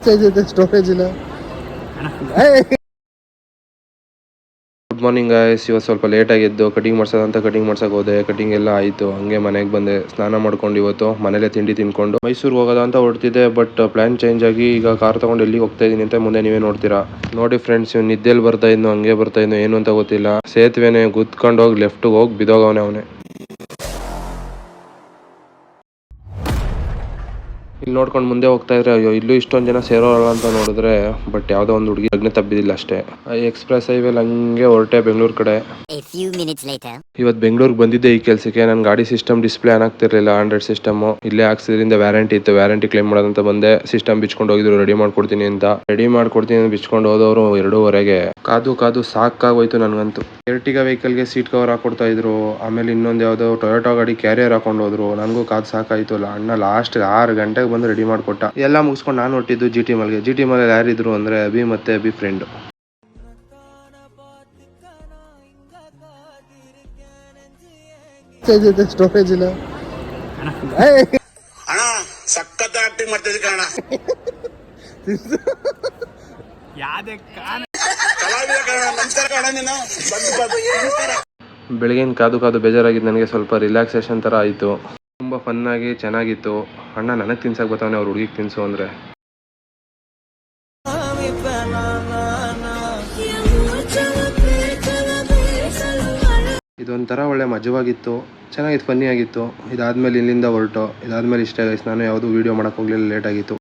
Storage ಇಲ್ಲ. Good morning guys. ಇವತ್ತು ಸ್ವಲ್ಪ ಲೇಟ್ ಆಗಿದ್ದು ಕಟಿಂಗ್ ಮಾಡ್ಸೋದಂತ ಕಟಿಂಗ್ ಮಾಡ್ಸಕ್ಕೆ ಹೋದೆ. ಕಟಿಂಗ್ ಎಲ್ಲ ಆಯಿತು. ಹಂಗೆ ಮನೆಗೆ ಬಂದೆ, ಸ್ನಾನ ಮಾಡ್ಕೊಂಡು ಇವತ್ತು ಮನೇಲೆ ತಿಂಡಿ ತಿನ್ಕೊಂಡು ಮೈಸೂರಿಗೆ ಹೋಗೋದ ಅಂತ ಹೊರಟಿದ್ದೆ. ಬಟ್ ಪ್ಲಾನ್ ಚೇಂಜ್ ಆಗಿ ಈಗ ಕಾರ್ ತಗೊಂಡು ಎಲ್ಲಿಗೆ ಹೋಗ್ತಾ ಇದೀನಿ ಅಂತ ಮುಂದೆ ನೀವೇ ನೋಡ್ತೀರಾ. ನೋಡಿ ಫ್ರೆಂಡ್ಸ್, ಇವ್ನು ನಿದ್ದೆಲ್ಲಿ ಬರ್ತಾ ಇದ್ನೋ ಹಂಗೆ ಬರ್ತಾ ಇದ್ನೋ ಏನು ಅಂತ ಗೊತ್ತಿಲ್ಲ. ಸೇತುವೆನೆ ಗುದ್ಕೊಂಡು ಹೋಗಿ ಲೆಫ್ಟ್ಗೆ ಹೋಗಿ ಬಿದೋಗವನೆ ಅವನೇ. ಇಲ್ಲಿ ನೋಡ್ಕೊಂಡು ಮುಂದೆ ಹೋಗ್ತಾ ಇದ್ರೆ ಅಯ್ಯೋ ಇಲ್ಲೂ ಇಷ್ಟೊಂದು ಜನ ಸೇರೋಲ್ಲ ಅಂತ ನೋಡಿದ್ರೆ ಬಟ್ ಯಾವುದೋ ಒಂದು ಹುಡುಗಿ ಲಗ್ನ ತಬ್ಬಿದಿಲ್ಲ ಅಷ್ಟೇ. ಎಕ್ಸ್ಪ್ರೆಸ್ ಹೈವೇಲ್ ಹಂಗೆ ಹೊರಟೆ ಬೆಂಗಳೂರು ಕಡೆ. ಇವತ್ತು ಬೆಂಗಳೂರಿಗೆ ಬಂದಿದ್ದೆ ಈ ಕೆಲಸಕ್ಕೆ. ನನ್ನ ಗಾಡಿ ಸಿಸ್ಟಮ್ ಡಿಸ್ಪ್ಲೇ ಆನ್ ಆಗ್ತಿರ್ಲಿಲ್ಲ. ಆಂಡ್ರಾಯ್ಡ್ ಸಿಸ್ಟಮ್ ಇಲ್ಲೇ ಹಾಕ್ಸಿದ್ರಿಂದ ವ್ಯಾರಂಟಿ ಇತ್ತು. ವ್ಯಾರಂಟಿ ಕ್ಲೇಮ್ ಮಾಡೋದಂತ ಬಂದೆ. ಸಿಸ್ಟಮ್ ಬಿಚ್ಕೊಂಡು ಹೋಗಿದ್ರು ರೆಡಿ ಮಾಡ್ಕೊಡ್ತೀನಿ ಅಂತ. ರೆಡಿ ಮಾಡ್ಕೊಡ್ತೀನಿ ಅಂತ ಬಿಚ್ಕೊಂಡು ಹೋದವರು 2:30ಗೆ. ಕಾದು ಸಾಕಾಗೋಯ್ತು ನನಗಂತೂ. ಎರ್ಟಿಗಾ ವೆಹಿಕಲ್ಗೆ ಸೀಟ್ ಕವರ್ ಹಾಕೊಡ್ತಾ ಇದ್ರು. ಆಮೇಲೆ ಇನ್ನೊಂದು ಯಾವುದೋ ಟೊಯೋಟಾ ಗಾಡಿ ಕ್ಯಾರಿಯರ್ ಹಾಕೊಂಡು ಹೋದ್ರು. ನನಗೂ ಕಾದು ಸಾಕಾಯ್ತು. ಅಣ್ಣ ಲಾಸ್ಟ್ 6 ಗಂಟೆಗೆ ಬಂದು ರೆಡಿ ಮಾಡ್ಕೊಟ್ಟ. ಎಲ್ಲ ಮುಗಿಸ್ಕೊಂಡು ನಾನು ಹೊಟ್ಟಿದ್ದು GT ಮಾಲ್ಗೆ. GT ಮಾಲ್ ಯಾರಿದ್ರು ಅಂದ್ರೆ ಅಭಿ ಮತ್ತೆ ಅಭಿ ಫ್ರೆಂಡ್. ಸ್ಟೋರೇಜ್ ಇಲ್ಲ. ಅಣ್ಣ ಸಖತ್ ಆಕ್ಟಿಂಗ್ ಮಾಡ್ತಿದ್ದೆ ಕಣ. ಬೆಳಗಿನ ಕಾದು ಬೇಜಾರಾಗಿದ್ದು ನನಗೆ ಸ್ವಲ್ಪ ರಿಲ್ಯಾಕ್ಸೇಷನ್ ಥರ ಆಯಿತು. ತುಂಬ ಫನ್ನಾಗಿ ಚೆನ್ನಾಗಿತ್ತು. ಅಣ್ಣ ನನಗೆ ತಿನ್ಸಕ್ಕೆ ಬರ್ತಾವನೆ, ಅವ್ರ ಹುಡುಗಿಗೆ ತಿನ್ಸು ಅಂದರೆ. ಇದೊಂಥರ ಒಳ್ಳೆ ಮಜವಾಗಿತ್ತು, ಚೆನ್ನಾಗಿತ್ತು, ಫನ್ನಿ ಆಗಿತ್ತು. ಇದಾದ್ಮೇಲೆ ಇಲ್ಲಿಂದ ಹೊರಟು. ಇದಾದ್ಮೇಲೆ ಇಷ್ಟ ಗೈಸ್, ನಾನು ಯಾವುದೂ ವೀಡಿಯೋ ಮಾಡೋಕ್ಕೆ ಹೋಗಲಿಲ್ಲ, ಲೇಟ್ ಆಗಿತ್ತು.